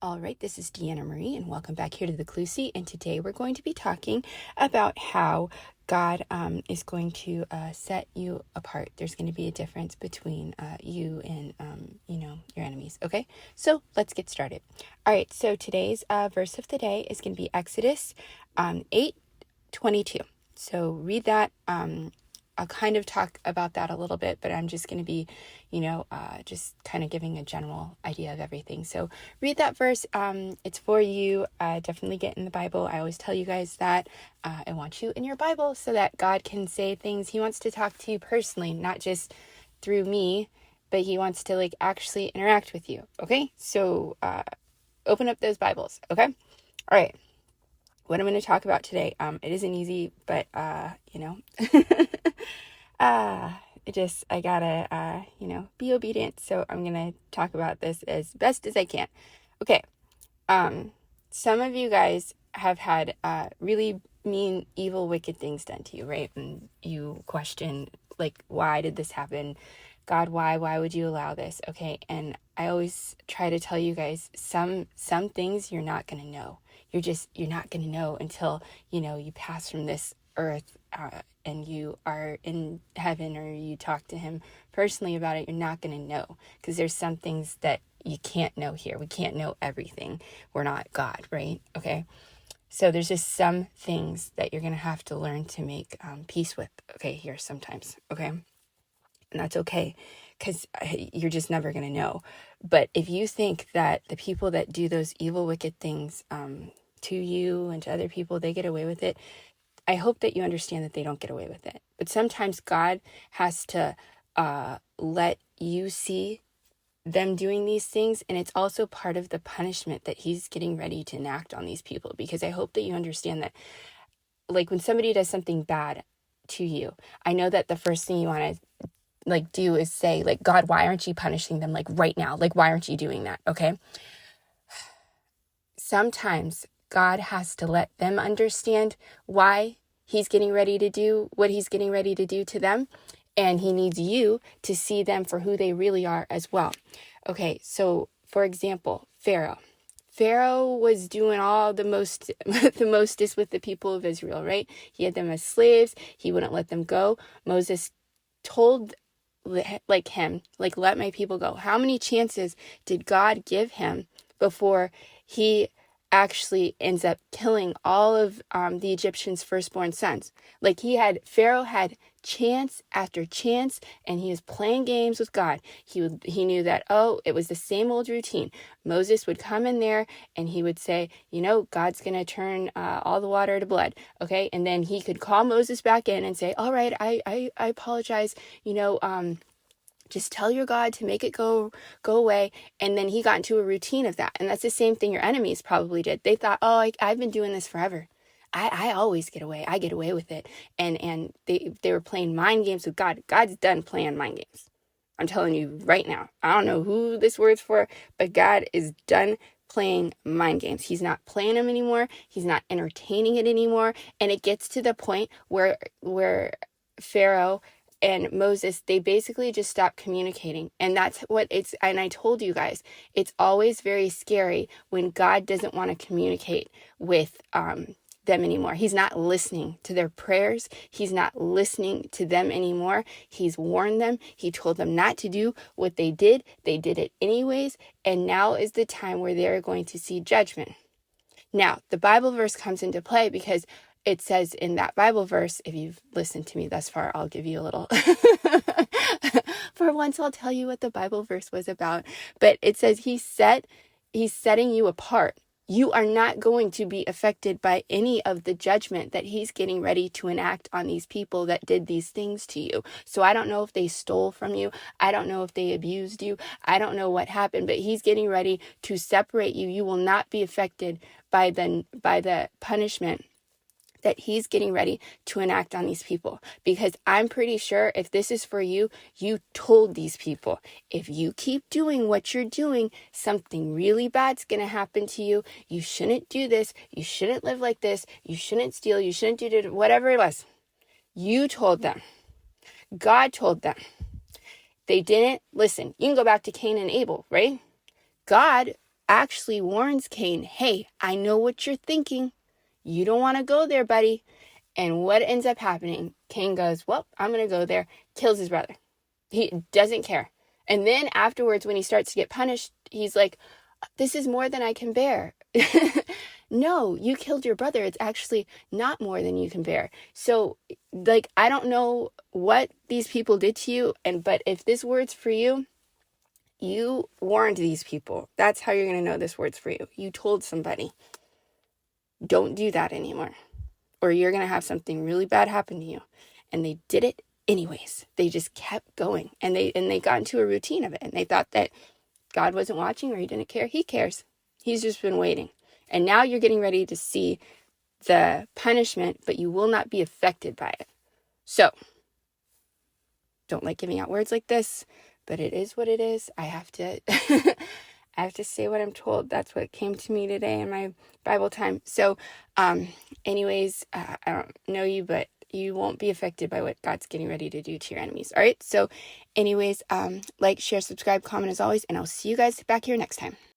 All right, this is Deanna Marie, and welcome back here to the Clue Seat. And today we're going to be talking about how God is going to set you apart. There's going to be a difference between you and, your enemies. Okay, so let's get started. All right, so today's verse of the day is going to be Exodus 8:22. So read that. I'll kind of talk about that a little bit, but I'm just going to be, just kind of giving a general idea of everything. So read that verse. It's for you. Definitely get in the Bible. I always tell you guys that I want you in your Bible so that God can say things. He wants to talk to you personally, not just through me, but he wants to actually interact with you. Okay. So open up those Bibles. Okay. All right. What I'm going to talk about today, it isn't easy, but, I gotta, be obedient. So I'm going to talk about this as best as I can. Okay. Some of you guys have had, really mean, evil, wicked things done to you, right? And you question, why did this happen? God, why would you allow this? Okay. And I always try to tell you guys, some things you're not going to know. You're not going to know until, you pass from this earth, and you are in heaven, or you talk to him personally about it. You're not going to know, because there's some things that you can't know here. We can't know everything. We're not God, right? Okay. So there's just some things that you're going to have to learn to make peace with, okay, here sometimes, okay? And that's okay, because you're just never going to know. But if you think that the people that do those evil, wicked things to you and to other people, they get away with it, I hope that you understand that they don't get away with it. But sometimes God has to let you see them doing these things, and it's also part of the punishment that he's getting ready to enact on these people. Because I hope that you understand that, when somebody does something bad to you, I know that the first thing you want to do is say, God, why aren't you punishing them right now? Why aren't you doing that? Okay. Sometimes God has to let them understand why he's getting ready to do what he's getting ready to do to them. And he needs you to see them for who they really are as well. Okay, so for example, Pharaoh. Pharaoh was doing all the mostest with the people of Israel, right? He had them as slaves. He wouldn't let them go. Moses told him, let my people go. How many chances did God give him before he actually ends up killing all of the Egyptians' firstborn sons? Pharaoh had chance after chance, and he was playing games with God. He knew that, it was the same old routine. Moses would come in there and he would say, God's going to turn all the water to blood. Okay. And then he could call Moses back in and say, all right, I apologize. Just tell your God to make it go away. And then he got into a routine of that. And that's the same thing your enemies probably did. They thought, I've been doing this forever. I always get away. I get away with it. And they were playing mind games with God. God's done playing mind games. I'm telling you right now. I don't know who this word's for, but God is done playing mind games. He's not playing them anymore. He's not entertaining it anymore. And it gets to the point where Pharaoh and Moses, they basically just stopped communicating. And that's what and I told you guys, it's always very scary when God doesn't want to communicate with them anymore. He's not listening to their prayers. He's not listening to them anymore. He's warned them. He told them not to do what they did. They did it anyways. And now is the time where they're going to see judgment. Now, the Bible verse comes into play because it says in that Bible verse, if you've listened to me thus far, I'll give you a little, for once I'll tell you what the Bible verse was about. But it says he's setting you apart. You are not going to be affected by any of the judgment that he's getting ready to enact on these people that did these things to you. So I don't know if they stole from you. I don't know if they abused you. I don't know what happened, but he's getting ready to separate you. You will not be affected by the punishment that he's getting ready to enact on these people. Because I'm pretty sure if this is for you, you told these people, if you keep doing what you're doing, something really bad's going to happen to you. You shouldn't do this. You shouldn't live like this. You shouldn't steal. You shouldn't do whatever it was. You told them. God told them. They didn't listen. You can go back to Cain and Abel, right? God actually warns Cain, hey, I know what you're thinking. You don't want to go there, buddy. And what ends up happening? Cain goes, well, I'm going to go there, kills his brother. He doesn't care. And then afterwards, when he starts to get punished, he's like, this is more than I can bear. No, you killed your brother. It's actually not more than you can bear. So, like, I don't know what these people did to you, but if this word's for you, you warned these people. That's how you're going to know this word's for you. You told somebody, don't do that anymore, or you're going to have something really bad happen to you. And they did it anyways. They just kept going, and they got into a routine of it, and they thought that God wasn't watching or he didn't care. He cares. He's just been waiting. And now you're getting ready to see the punishment, but you will not be affected by it. So, don't like giving out words like this, but it is what it is. I have to I have to say what I'm told. That's what came to me today in my Bible time. So, anyways, I don't know you, but you won't be affected by what God's getting ready to do to your enemies. All right. So anyways, like, share, subscribe, comment as always, and I'll see you guys back here next time.